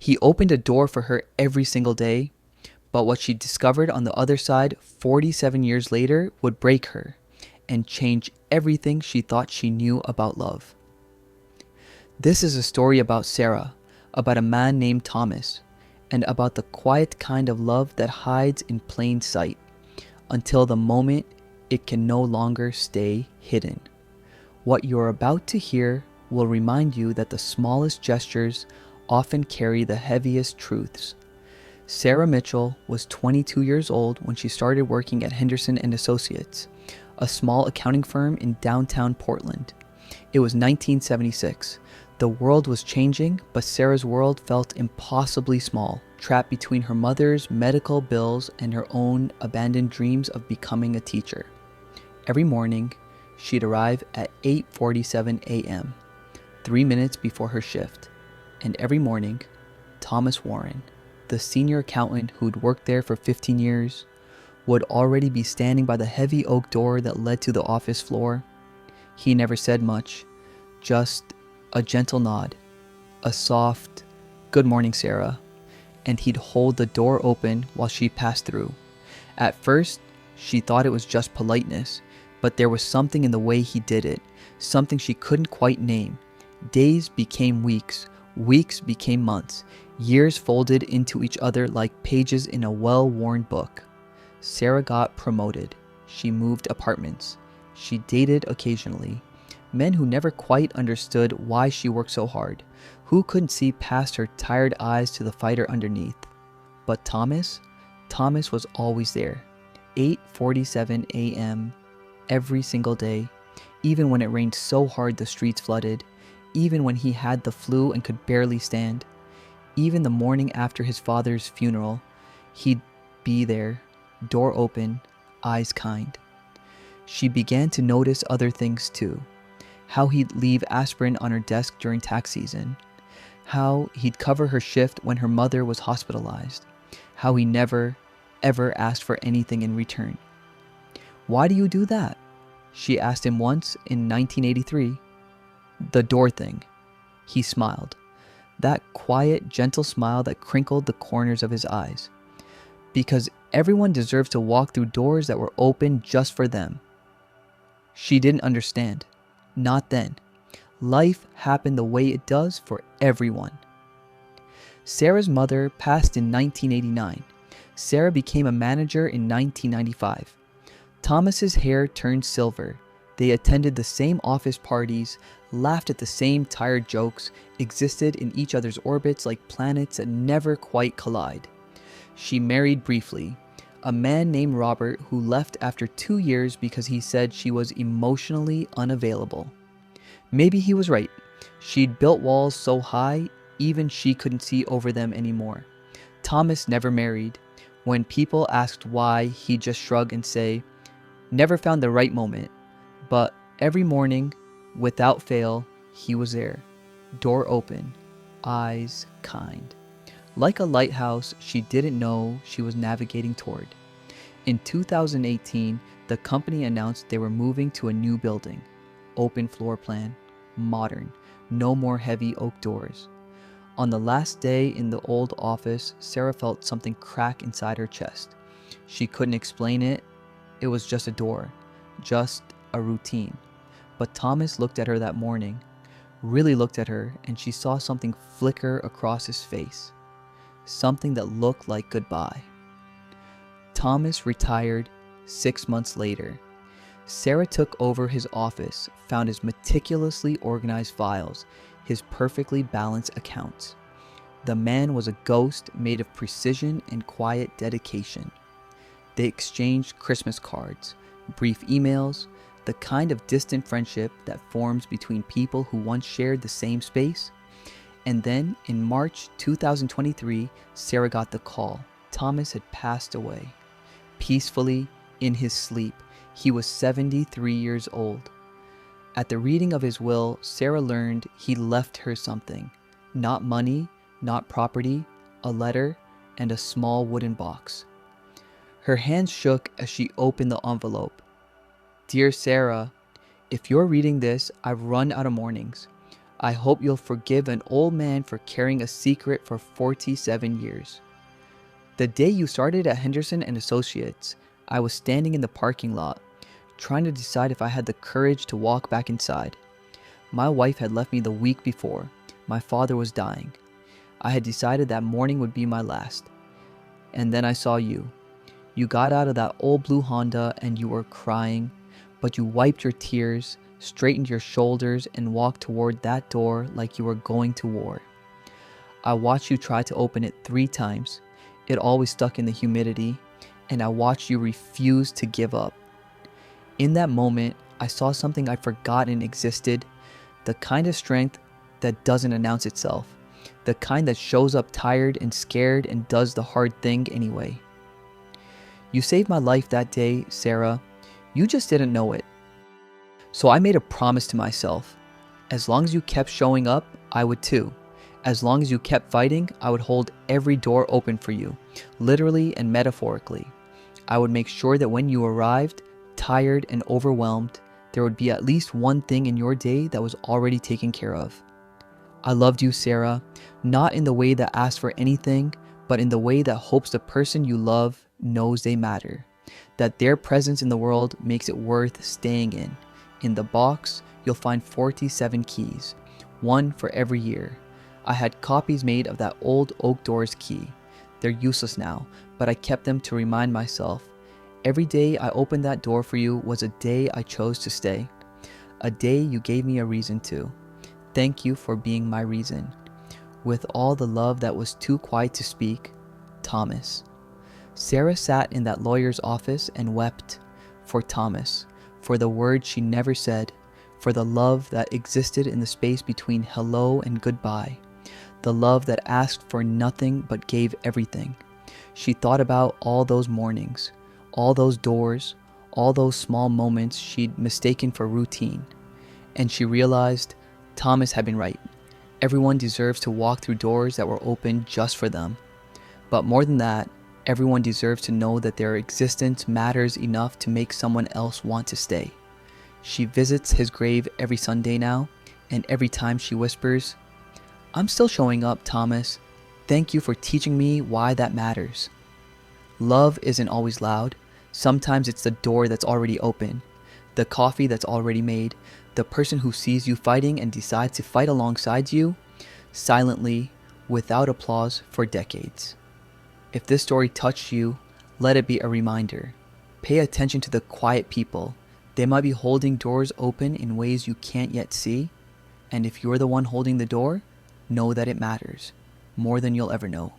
He opened a door for her every single day, but what she discovered on the other side 47 years later would break her and change everything she thought she knew about love. This is a story about Sarah, about a man named Thomas, and about the quiet kind of love that hides in plain sight until the moment it can no longer stay hidden. What you're about to hear will remind you that the smallest gestures often carry the heaviest truths. Sarah Mitchell was 22 years old when she started working at Henderson and Associates, a small accounting firm in downtown Portland. It was 1976. The world was changing, but Sarah's world felt impossibly small, trapped between her mother's medical bills and her own abandoned dreams of becoming a teacher. Every morning, she'd arrive at 8:47 a.m., 3 minutes before her shift. And every morning, Thomas Warren, the senior accountant who'd worked there for 15 years, would already be standing by the heavy oak door that led to the office floor. He never said much, just a gentle nod, a soft, "Good morning, Sarah," and he'd hold the door open while she passed through. At first, she thought it was just politeness, but there was something in the way he did it, something she couldn't quite name. Days became weeks, weeks became months, years folded into each other like pages in a well-worn book. Sarah got promoted. She moved apartments. She dated occasionally. Men who never quite understood why she worked so hard, who couldn't see past her tired eyes to the fighter underneath. But Thomas was always there. 8:47 a.m. every single day, even when it rained so hard the streets flooded, even when he had the flu and could barely stand, even the morning after his father's funeral, he'd be there, door open, eyes kind. She began to notice other things too. How he'd leave aspirin on her desk during tax season. How he'd cover her shift when her mother was hospitalized. How he never, ever asked for anything in return. "Why do you do that?" she asked him once in 1983. "The door thing." He smiled. That quiet, gentle smile that crinkled the corners of his eyes. "Because everyone deserves to walk through doors that were open just for them." She didn't understand. Not then. Life happened the way it does for everyone. Sarah's mother passed in 1989. Sarah became a manager in 1995. Thomas's hair turned silver. They attended the same office parties, laughed at the same tired jokes, existed in each other's orbits like planets that never quite collide. She married briefly, a man named Robert who left after 2 years because he said she was emotionally unavailable. Maybe he was right. She'd built walls so high, even she couldn't see over them anymore. Thomas never married. When people asked why, he'd just shrug and say, "Never found the right moment." But every morning, without fail, he was there. Door open, eyes kind. Like a lighthouse she didn't know she was navigating toward. In 2018, the company announced they were moving to a new building. Open floor plan, modern, no more heavy oak doors. On the last day in the old office, Sarah felt something crack inside her chest. She couldn't explain it. It was just a door, just a routine. But Thomas looked at her that morning, really looked at her, and she saw something flicker across his face. Something that looked like goodbye. Thomas retired 6 months later. Sarah took over his office, found his meticulously organized files, his perfectly balanced accounts. The man was a ghost made of precision and quiet dedication. They exchanged Christmas cards, brief emails, the kind of distant friendship that forms between people who once shared the same space. And then, in March 2023, Sarah got the call. Thomas had passed away. Peacefully, in his sleep. He was 73 years old. At the reading of his will, Sarah learned he left her something. Not money, not property, a letter, and a small wooden box. Her hands shook as she opened the envelope. "Dear Sarah, if you're reading this, I've run out of mornings. I hope you'll forgive an old man for carrying a secret for 47 years. The day you started at Henderson and Associates, I was standing in the parking lot, trying to decide if I had the courage to walk back inside. My wife had left me the week before. My father was dying. I had decided that morning would be my last. And then I saw you. You got out of that old blue Honda and you were crying, but you wiped your tears, straightened your shoulders, and walked toward that door like you were going to war. I watched you try to open it 3 times. It always stuck in the humidity, and I watched you refuse to give up. In that moment, I saw something I'd forgotten existed, the kind of strength that doesn't announce itself, the kind that shows up tired and scared and does the hard thing anyway. You saved my life that day, Sarah. You just didn't know it. So I made a promise to myself. As long as you kept showing up, I would too. As long as you kept fighting, I would hold every door open for you, literally and metaphorically. I would make sure that when you arrived, tired and overwhelmed, there would be at least one thing in your day that was already taken care of. I loved you, Sarah, not in the way that asks for anything, but in the way that hopes the person you love knows they matter, that their presence in the world makes it worth staying in. In the box, you'll find 47 keys, one for every year. I had copies made of that old oak doors key. They're useless now, but I kept them to remind myself. Every day I opened that door for you was a day I chose to stay. A day you gave me a reason to. Thank you for being my reason. With all the love that was too quiet to speak, Thomas. Sarah sat in that lawyer's office and wept for Thomas, for the words she never said, for the love that existed in the space between hello and goodbye, the love that asked for nothing but gave everything. She thought about all those mornings, all those doors, all those small moments she'd mistaken for routine, and she realized Thomas had been right. Everyone deserves to walk through doors that were open just for them. But more than that, everyone deserves to know that their existence matters enough to make someone else want to stay. She visits his grave every Sunday now, and every time she whispers, "I'm still showing up, Thomas. Thank you for teaching me why that matters." Love isn't always loud. Sometimes it's the door that's already open, the coffee that's already made, the person who sees you fighting and decides to fight alongside you, silently, without applause, for decades. If this story touched you, let it be a reminder. Pay attention to the quiet people. They might be holding doors open in ways you can't yet see. And if you're the one holding the door, know that it matters more than you'll ever know.